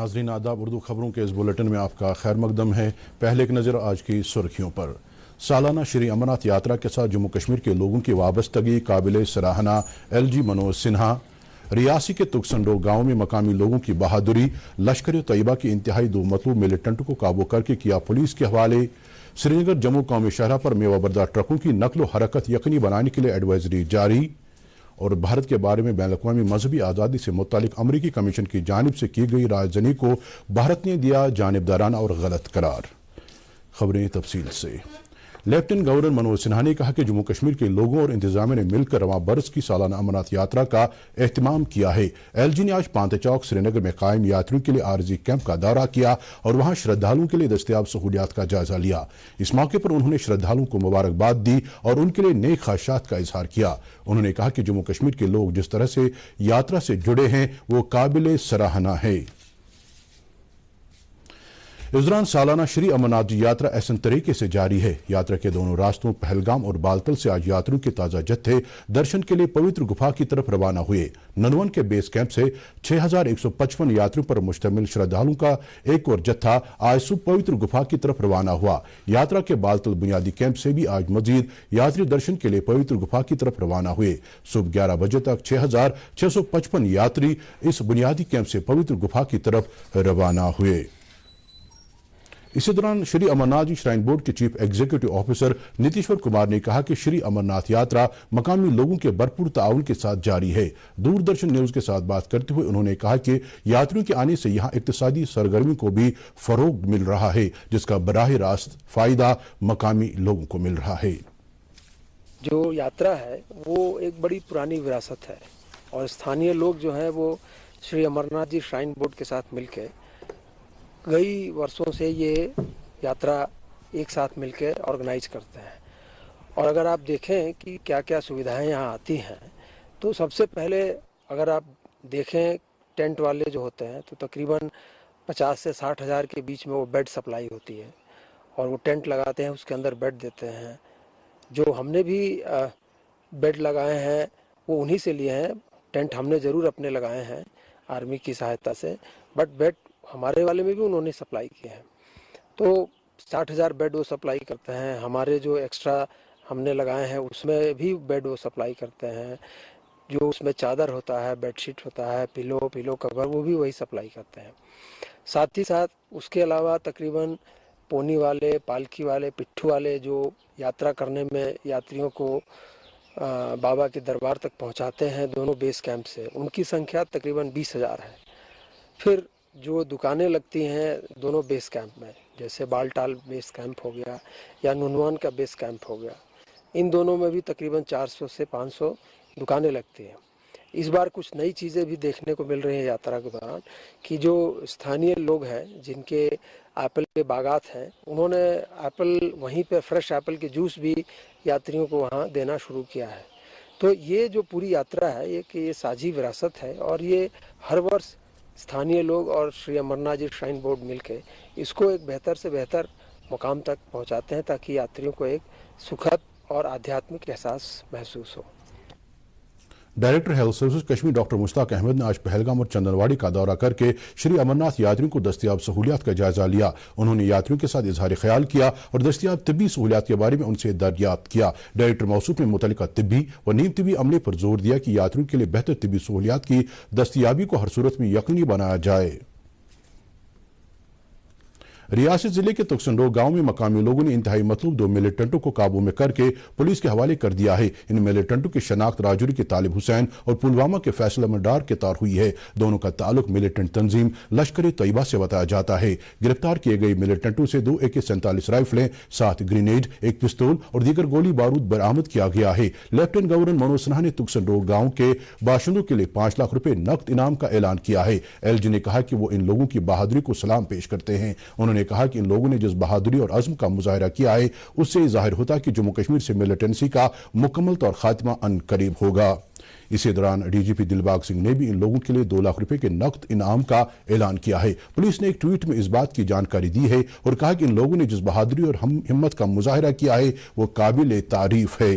नाज़रीन आदाब, उर्दू खबरों के इस बुलेटिन में आपका खैर मकदम है। पहले एक नज़र आज की सुर्खियों पर। सालाना श्री अमरनाथ यात्रा के साथ जम्मू कश्मीर के लोगों की वाबस्तगी काबिल सराहना। LG मनोज सिन्हा। रियासी के तुगसंडो गांव में मकामी लोगों की बहादुरी। लश्कर तैयबा की इंतहाई दो मतलूब मिलिटेंट को काबू करके किया पुलिस के हवाले। श्रीनगर जम्मू कौमी शहरा पर मेवा बरदार ट्रकों की नकलो हरकत यकीनी बनाने के लिए एडवाइजरी जारी। और भारत के बारे में बैनुल-अक़वामी मजहबी आज़ादी से मुतालिक अमरीकी कमीशन की जानिब से की गई रायज़नी को भारत ने दिया जानिबदाराना और गलत करार। खबरें तफसील से। लेफ्टिनेंट गवर्नर मनोज सिन्हा ने कहा कि जम्मू कश्मीर के लोगों और इंतजामिया ने मिलकर रवां बरस की सालाना अमरनाथ यात्रा का एहतमाम किया है। LG ने आज पांते चौक श्रीनगर में कायम यात्रियों के लिए आरजी कैंप का दौरा किया और वहां श्रद्धालुओं के लिए दस्तयाब सहूलियात का जायजा लिया। इस मौके पर उन्होंने श्रद्धालुओं को मुबारकबाद दी और उनके लिए नेक ख्वाहिशात का इजहार किया। उन्होंने कहा कि जम्मू कश्मीर के लोग जिस तरह से यात्रा से जुड़े हैं वो काबिल सराहना है। इस दौरान सालाना श्री अमरनाथ जी यात्रा ऐसा तरीके से जारी है। यात्रा के दोनों रास्तों पहलगाम और बालतल से आज यात्रियों के ताज़ा जत्थे दर्शन के लिए पवित्र गुफा की तरफ रवाना हुए। ननवन के बेस कैंप से 6155 यात्रियों पर मुश्तमिल श्रद्धालुओं का एक और जत्था आज सुबह पवित्र गुफा की तरफ रवाना हुआ। यात्रा के बालतल बुनियादी कैंप से भी आज मजीद यात्री दर्शन के लिए पवित्र गुफा की तरफ रवाना हुए। सुबह 11 बजे तक 6655 यात्री इस बुनियादी कैंप से पवित्र गुफा की तरफ रवाना हुए। इसी दौरान श्री अमरनाथ जी श्राइन बोर्ड के chief executive officer Nitishwar Kumar ने कहा कि श्री अमरनाथ यात्रा मकामी लोगों के भरपूर ताउन के साथ जारी है। दूरदर्शन न्यूज के साथ बात करते हुए उन्होंने कहा कि यात्रियों के आने से यहाँ इक्तिसादी सरगर्मी को भी फरोग मिल रहा है, जिसका बराह रास्त फायदा मकामी लोगों को मिल रहा है। जो यात्रा है वो एक बड़ी पुरानी विरासत है और स्थानीय लोग जो है वो श्री अमरनाथ जी श्राइन बोर्ड के साथ मिलकर कई वर्षों से ये यात्रा एक साथ मिलकर ऑर्गेनाइज करते हैं। और अगर आप देखें कि क्या क्या सुविधाएं यहाँ आती हैं तो सबसे पहले अगर आप देखें टेंट वाले जो होते हैं तो तकरीबन 50 से 60 हज़ार के बीच में वो बेड सप्लाई होती है और वो टेंट लगाते हैं, उसके अंदर बेड देते हैं। जो हमने भी बेड लगाए हैं वो उन्हीं से लिए हैं। टेंट हमने ज़रूर अपने लगाए हैं आर्मी की सहायता से, बट बेड हमारे वाले में भी उन्होंने सप्लाई किए हैं। तो 60,000 बेड वो सप्लाई करते हैं। हमारे जो एक्स्ट्रा हमने लगाए हैं उसमें भी बेड वो सप्लाई करते हैं। जो उसमें चादर होता है, बेडशीट होता है, पिलो कवर, वो भी वही सप्लाई करते हैं। साथ ही साथ उसके अलावा तकरीबन पोनी वाले, पालकी वाले, पिट्ठू वाले जो यात्रा करने में यात्रियों को बाबा के दरबार तक पहुंचाते हैं दोनों बेस कैंप से, उनकी संख्या तकरीबन 20,000 है। फिर जो दुकानें लगती हैं दोनों बेस कैंप में, जैसे बालटाल बेस कैंप हो गया या नुनवान का बेस कैंप हो गया, इन दोनों में भी तकरीबन 400 से 500 दुकानें लगती हैं। इस बार कुछ नई चीज़ें भी देखने को मिल रही हैं यात्रा के दौरान कि जो स्थानीय लोग हैं जिनके एप्पल के बागात हैं, उन्होंने एप्पल वहीं पे फ्रेश एप्पल के जूस भी यात्रियों को वहाँ देना शुरू किया है। तो ये जो पूरी यात्रा है ये साझी विरासत है और ये हर वर्ष स्थानीय लोग और श्री अमरनाथ जी श्राइन बोर्ड मिलकर इसको एक बेहतर से बेहतर मुकाम तक पहुंचाते हैं ताकि यात्रियों को एक सुखद और आध्यात्मिक एहसास महसूस हो। Director health service Kashmir doctor Mushtaq Ahmad ने आज पहलगाम और चंदनवाड़ी का दौरा करके श्री अमरनाथ यात्रियों को दस्तयाब सहूलियात का जायजा लिया। उन्होंने यात्रियों के साथ इजहार ख्याल किया और दस्तयाब तिब्बी सहूलियात के बारे में उनसे दरियाफ्त किया। डायरेक्टर मौसूफ ने मुतल्लिका तिब्बी व नीम तिब्बी अमले पर जोर दिया कि यात्रियों के लिए बेहतर तिब्बी सहूलियात की दस्तयाबी को हर सूरत में यकीनी बनाया जाए। रियासत जिले के तुगसंडो गांव में मकामी लोगों ने इंतहाई मतलूब दो मिलिटेंटों को काबू में करके पुलिस के हवाले कर दिया है। इन मिलिटेंटों की शनाख्त राजौरी के तालिब हुसैन और पुलवामा के फैसल अहमद डार के तौर हुई है। दोनों का ताल्लुक मिलिटेंट तंजीम लश्कर तैयबा से बताया जाता है। गिरफ्तार किए गए मिलिटेंटों से 2 AK-47 राइफलें, 7 ग्रेनेड, 1 पिस्तौल और दीगर गोली बारूद बरामद किया गया है। लेफ्टिनेंट गवर्नर मनोज सिन्हा ने तुगसंडो गांव के बाशिंदों के लिए 5 लाख रुपए नकद इनाम का ऐलान किया है। LG ने कहा कि वो इन लोगों की बहादुरी को सलाम पेश करते हैं। उन्होंने कहा कि इन लोगों ने जिस बहादुरी और अज़्म का मुजाहिरा किया है उससे जाहिर होता है कि जम्मू कश्मीर से मिलिटेंसी का मुकम्मल तौर खात्मा अन करीब होगा। इसी दौरान DGP दिलबाग सिंह ने भी इन लोगों के लिए 2 लाख रुपए के नकद इनाम का ऐलान किया है। पुलिस ने एक ट्वीट में इस बात की जानकारी दी है और कहा कि इन लोगों ने जिस बहादुरी और हिम्मत का मुजाहिरा किया है वो काबिल तारीफ है।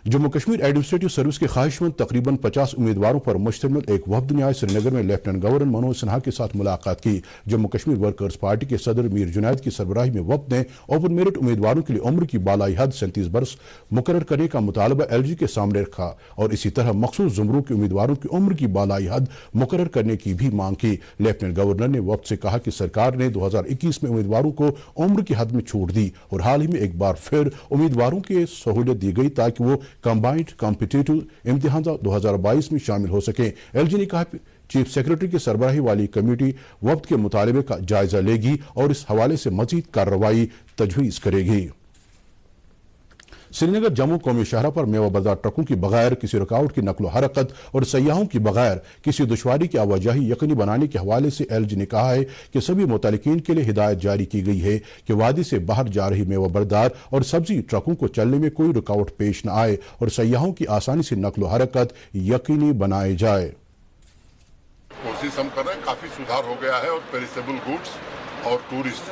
जम्मू कश्मीर एडमिनिस्ट्रेटिव सर्विस के ख्वाहिशमंद तकरीबन 50 उम्मीदवारों पर मुश्तमिल एक वफद ने आज श्रीनगर में लेफ्टिनेंट गवर्नर मनोज सिन्हा के साथ मुलाकात की। जम्मू कश्मीर वर्कर्स पार्टी के सदर मीर जुनैद की सरबराही में वफद ने ओपन मेरिट उम्मीदवारों के लिए उम्र की बालाई हद 37 बरस मुकर्रर करने का मुतालबा LG के सामने रखा और इसी तरह मखसूस जुमरों के उम्मीदवारों की उम्र की बालाई हद मुकर्रर करने की भी मांग की। लेफ्टिनेंट गवर्नर ने वफद से कहा कि सरकार ने 2021 में उम्मीदवारों को उम्र की हद में छूट दी और हाल ही में एक बार फिर उम्मीदवारों की सहूलियत दी गई ताकि वो कंबाइंड कॉम्पिटिटिव इम्तिहान 2022 में शामिल हो सके। LG ने कहा चीफ सेक्रेटरी की सरबराही वाली कमेटी वक्त के मुतालबे का जायजा लेगी और इस हवाले से मजीद कार्रवाई तजवीज करेगी। श्रीनगर जम्मू कौमी शाहरा पर मेवा बरदार ट्रकों की बगैर किसी रुकावट की नकलो हरकत और सयाहों की बगैर किसी दुश्वारी की आवाजाही यकीनी बनाने के हवाले से LG ने कहा है कि सभी मुतल्लिकीन के लिए हिदायत जारी की गई है कि वादी से बाहर जा रही मेवा बरदार और सब्जी ट्रकों को चलने में कोई रुकावट पेश न आए और सयाहों की आसानी से नकलो हरकत यकीनी बनाई जाए। कोशिश हम कर रहे हैं, काफी सुधार हो गया है और पेरिसेबल गुड्स और टूरिस्ट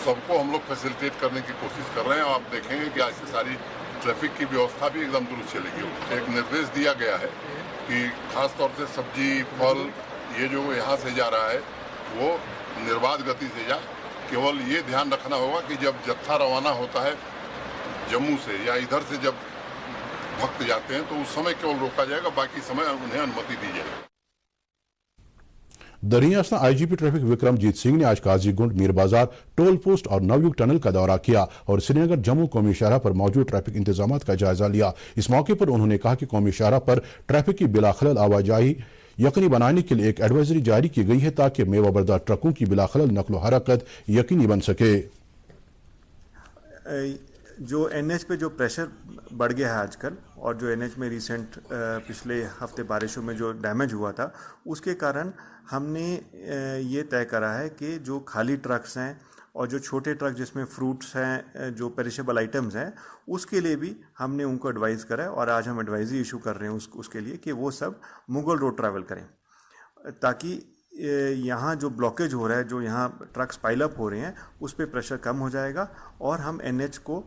सबको हम लोग फैसिलिटेट करने की कोशिश कर रहे हैं। आप देखेंगे कि आज से सारी ट्रैफिक की व्यवस्था भी एकदम दुरुस्त चलेगी। एक निर्देश दिया गया है कि खास तौर से सब्जी फल ये जो यहाँ से जा रहा है वो निर्बाध गति से जाए। केवल ये ध्यान रखना होगा कि जब जत्था रवाना होता है जम्मू से या इधर से जब भक्त जाते हैं तो उस समय केवल रोका जाएगा, बाकी समय उन्हें अनुमति दी जाएगी। दरियास्ता IGP ट्रैफिक विक्रमजीत सिंह ने आज काजीगुंड मीर बाजार टोल पोस्ट और नवयुग टनल का दौरा किया और श्रीनगर जम्मू कौमी शाहरा पर मौजूद ट्रैफिक इंतजाम का जायजा लिया। इस मौके पर उन्होंने कहा कि कौमी शाहरा पर ट्रैफिक की बिलाखलल आवाजाही यकीनी बनाने के लिए एक एडवाइजरी जारी की गई है ताकि मेवा बरदार ट्रकों की बिलाखलल नकलो हरकत यकीनी बन सके। जो NH पे जो प्रेशर बढ़ गया है आजकल और जो NH में रिसेंट पिछले हफ्ते बारिशों में जो डैमेज हुआ था उसके कारण हमने ये तय करा है कि जो खाली ट्रक्स हैं और जो छोटे ट्रक जिसमें फ्रूट्स हैं, जो पेरिशेबल आइटम्स हैं, उसके लिए भी हमने उनको एडवाइस करा है और आज हम एडवाइजरी इशू कर रहे हैं उसके लिए कि वो सब मुगल रोड ट्रैवल करें ताकि यहाँ जो ब्लॉकेज हो रहा है, जो यहाँ ट्रक्स पाइलअप हो रहे हैं, उस पर प्रेशर कम हो जाएगा और हम NH को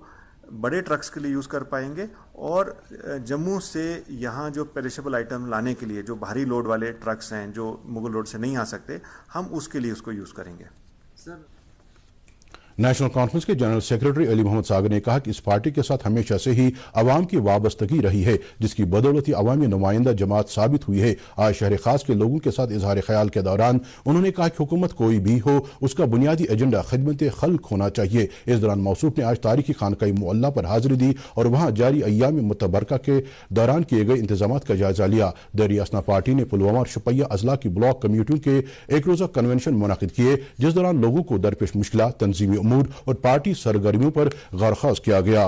बड़े ट्रक्स के लिए यूज़ कर पाएंगे और जम्मू से यहाँ जो पेरिशेबल आइटम लाने के लिए जो भारी लोड वाले ट्रक्स हैं जो मुगल रोड से नहीं आ सकते, हम उसके लिए उसको यूज़ करेंगे। सर, नेशनल कॉन्फ्रेंस के जनरल सेक्रेटरी अली मोहम्मद सागर ने कहा कि इस पार्टी के साथ हमेशा से ही अवाम की वाबस्तगी रही है जिसकी बदौलत ही अवामी नुमाइंदा जमात साबित हुई है। आज शहर खास के लोगों के साथ इजहार ख्याल के दौरान उन्होंने कहा कि हुकूमत कोई भी हो उसका बुनियादी एजेंडा खिदमत खल्क होना चाहिए। इस दौरान मौसूफ ने आज तारीखी खानकाई मुअल्ला पर हाजिरी दी और वहाँ जारी अय्याम मुतबरका के दौरान किए गए इंतजाम का जायजा लिया। दरियास्ता पार्टी ने पुलवामा और शुपैया अजला की ब्लॉक कमेटियों के एक रोज़ा कन्वेंशन मुनक़िद किए जिस दौरान लोगों को दरपेश मुश्किलात, तंजीमी और पार्टी सरगर्मियों पर गौर किया गया।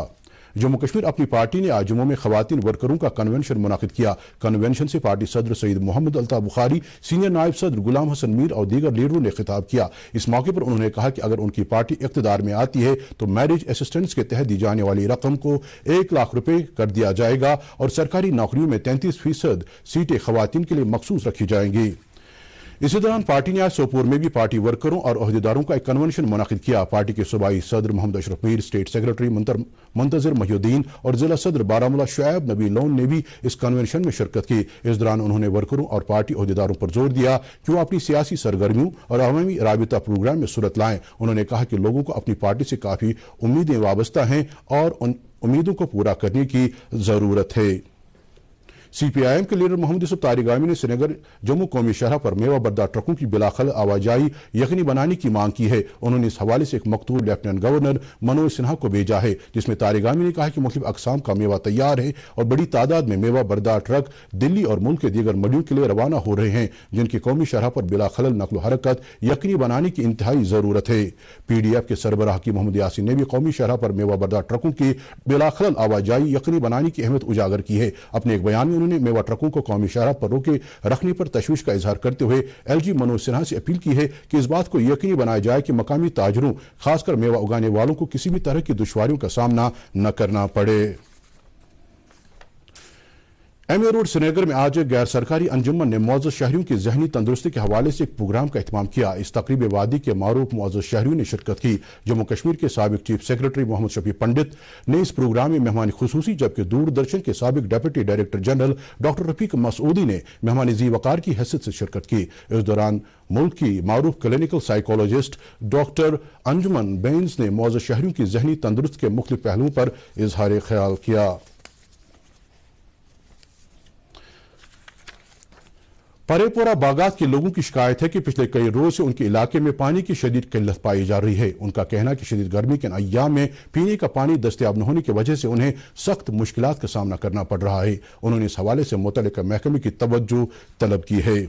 जम्मू कश्मीर अपनी पार्टी ने आज जम्मू में खवातीन वर्करों का कन्वेंशन मुनाकिद किया। कन्वेंशन से पार्टी सदर सईद मोहम्मद अल्ताफ बुखारी, सीनियर नायब सदर गुलाम हसन मीर और दीगर लीडरों ने खिताब किया। इस मौके पर उन्होंने कहा कि अगर उनकी पार्टी इक़्तिदार में आती है तो मैरिज असिस्टेंस के तहत दी जाने वाली रकम को 1 लाख रुपए कर दिया जाएगा और सरकारी नौकरियों में 33% सीटें खवातीन के लिए मखसूस रखी जाएंगी। इसी दौरान पार्टी ने आज सोपोर में भी पार्टी वर्करों और अहदेदारों का एक कन्वेंशन मुनाकिद किया। पार्टी के सूबाई सदर मोहम्मद अशरफ मीर, स्टेट सेक्रेटरी मुंतजिर महिउद्दीन और जिला सदर बारामूला शुएब नबी लोन ने भी इस कन्वेंशन में शिरकत की। इस दौरान उन्होंने वर्करों और पार्टी अहदेदारों पर जोर दिया कि वो अपनी सियासी सरगर्मियों और अवामी राबिता प्रोग्राम में सूरत लाएं। उन्होंने कहा कि लोगों को अपनी पार्टी से काफ़ी उम्मीदें वाबस्ता हैं और उन उम्मीदों को पूरा करने की ज़रूरत है। CPIM के लीडर मोहम्मद यूसुफ तारिगामी ने श्रीनगर जम्मू कौमी शहर पर मेवा बरदार ट्रकों की बिलाखल आवाजाही यकीनी बनाने की मांग की है। उन्होंने इस हवाले से एक मकतूब लेफ्टिनेंट गवर्नर मनोज सिन्हा को भेजा है जिसमें तारिगामी ने कहा कि मुख्तलिफ अकसाम का मेवा तैयार है और बड़ी तादाद में मेवा बरदार ट्रक दिल्ली और मुल्क के दीगर मंडियों के लिए रवाना हो रहे हैं जिनकी कौमी शहर पर बिलाखलल नकलो हरकत यकीनी बनाने की इंतहाई ज़रूरत है। PDF के सरबराह की मोहम्मद यासीन ने भी कौमी शहर पर मेवा बरदार ट्रकों की बिलाखलल आवाजाही यकीनी बनाने की अहमियत उजागर की है। अपने एक बयान में उन्होंने मेवा ट्रकों को कौमी शहर पर रोके रखने पर तशवीश का इजहार करते हुए LG मनोज सिन्हा से अपील की है कि इस बात को यकीनी बनाया जाए कि मकामी ताजरों खासकर मेवा उगाने वालों को किसी भी तरह की दुश्वारियों का सामना न करना पड़े। एमए रोड श्रीनगर में आज गैर सरकारी अंजुमन ने मौजूद शहरियों की जहनी तंदुरुस्ती के हवाले से एक प्रोग्राम का एहतमाम किया। इस तकरीब वादी के मारूफ मौजूद शहरियों ने शिरकत की। जम्मू कश्मीर के साबिक चीफ सेक्रेटरी मोहम्मद शफी पंडित ने इस प्रोग्राम में मेहमान खुसूसी, जबकि दूरदर्शन के साबिक deputy director general doctor Rafiq Masoodi ने मेहमान जी वकार की हैसियत से शिरकत की। इस दौरान मुल्क की मारूफ क्लिनिकल साइकोलॉजिस्ट डॉक्टर अंजुमन बेंस ने मौजूद शहरियों की जहनी तंदुरुस्ती के मुख्तलिफ पहलुओं पर इजहार ख्याल किया। परेपोरा बागात के लोगों की शिकायत है कि पिछले कई रोज से उनके इलाके में पानी की शदीद किल्लत पाई जा रही है। उनका कहना है कि शदीद गर्मी के अय्याम में पीने का पानी दस्तयाब न होने की वजह से उन्हें सख्त मुश्किलात का सामना करना पड़ रहा है। उन्होंने इस हवाले से मुतल्लिका महकमे की तवज्जो तलब की है।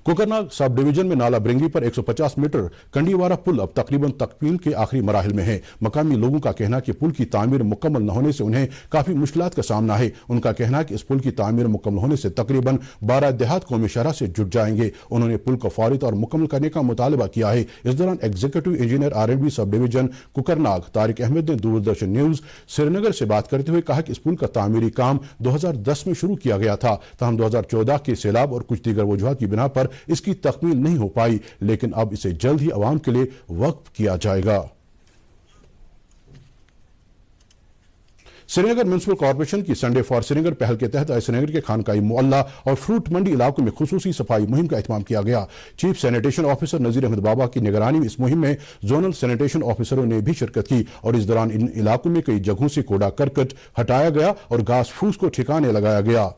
कुकरनाग सब डिवीजन में नाला ब्रिंगी पर 150 मीटर कंडीवारा पुल अब तकरीबन तकमील के आखिरी मराहिल में है। मकामी लोगों का कहना है कि पुल की तामीर मुकम्मल न होने से उन्हें काफी मुश्किलात का सामना है। उनका कहना है कि इस पुल की तामीर मुकम्मल होने से तकरीबन 12 देहात कौमी शहरा से जुड़ जाएंगे। उन्होंने पुल को फौरी तौर मुकम्मल करने का मुतालबा किया है। इस दौरान executive engineer R&B sub division Kokernag Tariq Ahmad ने दूरदर्शन न्यूज श्रीनगर से बात करते हुए कहा कि इस पुल का तामीरी काम 2010 में शुरू किया गया था, तहम 2014 के सैलाब और कुछ दीगर वजूहात की बिना पर इसकी तकमील नहीं हो पाई, लेकिन अब इसे जल्द ही अवाम के लिए वक्फ किया जाएगा। श्रीनगर म्युनिसिपल कॉर्पोरेशन की संडे फॉर श्रीनगर पहल के तहत आज श्रीनगर के खानकाई मोहल्ला और फ्रूट मंडी इलाकों में खुसूसी सफाई मुहिम का एहतमाम किया गया। Chief sanitation officer Nazir Ahmad बाबा की निगरानी में इस मुहिम में जोनल सैनिटेशन ऑफिसरों ने भी शिरकत की और इस दौरान इन इलाकों में कई जगहों से कूड़ा करकट हटाया गया और घास फूस को ठिकाने लगाया गया।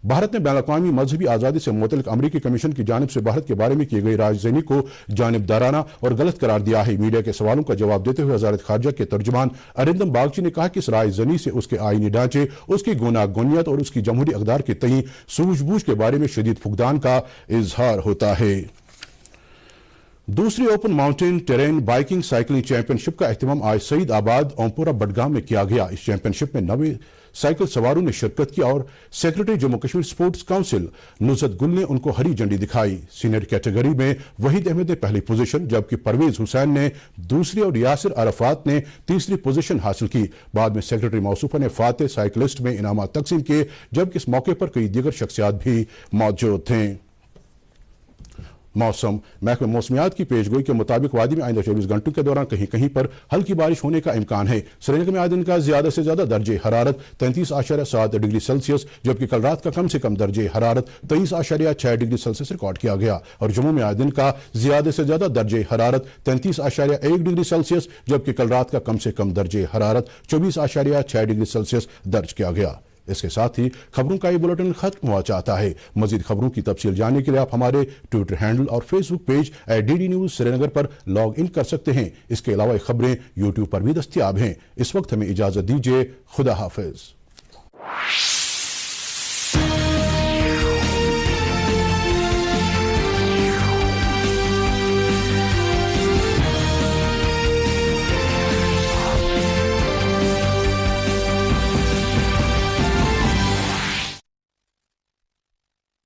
भारत ने बैनुल-अक़वामी मजहबी आज़ादी से मुतल्लिक़ अमरीकी कमीशन की जानिब से भारत के बारे में की गई रायज़नी को जानिबदाराना और गलत करार दिया है। मीडिया के सवालों का जवाब देते हुए वज़ारत ख़ारजा के तर्जुमान अरिंदम बागची ने कहा कि इस रायज़नी से उसके आईनी ढांचे, उसकी गुनागुनियत और उसकी जमहूरी अक़दार के तई सूझबूझ के बारे में शदीद फुक़दान का इजहार होता है। दूसरी open mountain terrain biking cycling championship का एहतमाम आज सईद आबाद ओमपुरा बडगाम में किया गया। इस चैंपियनशिप में 90 साइकिल सवारों ने शिरकत की और secretary Jammu Kashmir sports council Nusrat गुल ने उनको हरी झंडी दिखाई। सीनियर कैटेगरी में वहीद अहमद ने पहली पोजीशन, जबकि परवेज हुसैन ने दूसरी और यासिर अरफात ने तीसरी पोजीशन हासिल की। बाद में सेक्रेटरी मौसूफा ने फाते साइकिलिस्ट में इनामात तकसीम किए, जबकि इस मौके पर कई दीगर शख्सियात भी मौजूद थे। मौसम महकमे मौसमियात की पेशगोई के मुताबिक वादी में आइंदा 24 घंटों के दौरान कहीं कहीं पर हल्की बारिश होने का इम्कान है। श्रीनगर में आज दिन का ज्यादा से ज्यादा दर्जे हरारत 33.7 डिग्री सेल्सियस, जबकि कल रात का कम से कम दर्जे हरारत 23.6 डिग्री सेल्सियस रिकॉर्ड किया गया और जम्मू में आज दिन का ज्यादा से ज्यादा दर्जे हरारत 33.1 डिग्री सेल्सियस, जबकि कल रात का कम से कम दर्जे हरारत 24.6 डिग्री सेल्सियस दर्ज किया गया। इसके साथ ही खबरों का ये बुलेटिन खत्म हुआ चाहता है। मजीद खबरों की तफसील जानने के लिए आप हमारे ट्विटर हैंडल और Facebook page @DD news Srinagar पर लॉग इन कर सकते हैं। इसके अलावा ये खबरें यूट्यूब पर भी दस्तयाब हैं। इस वक्त हमें इजाजत दीजिए। खुदा हाफिज।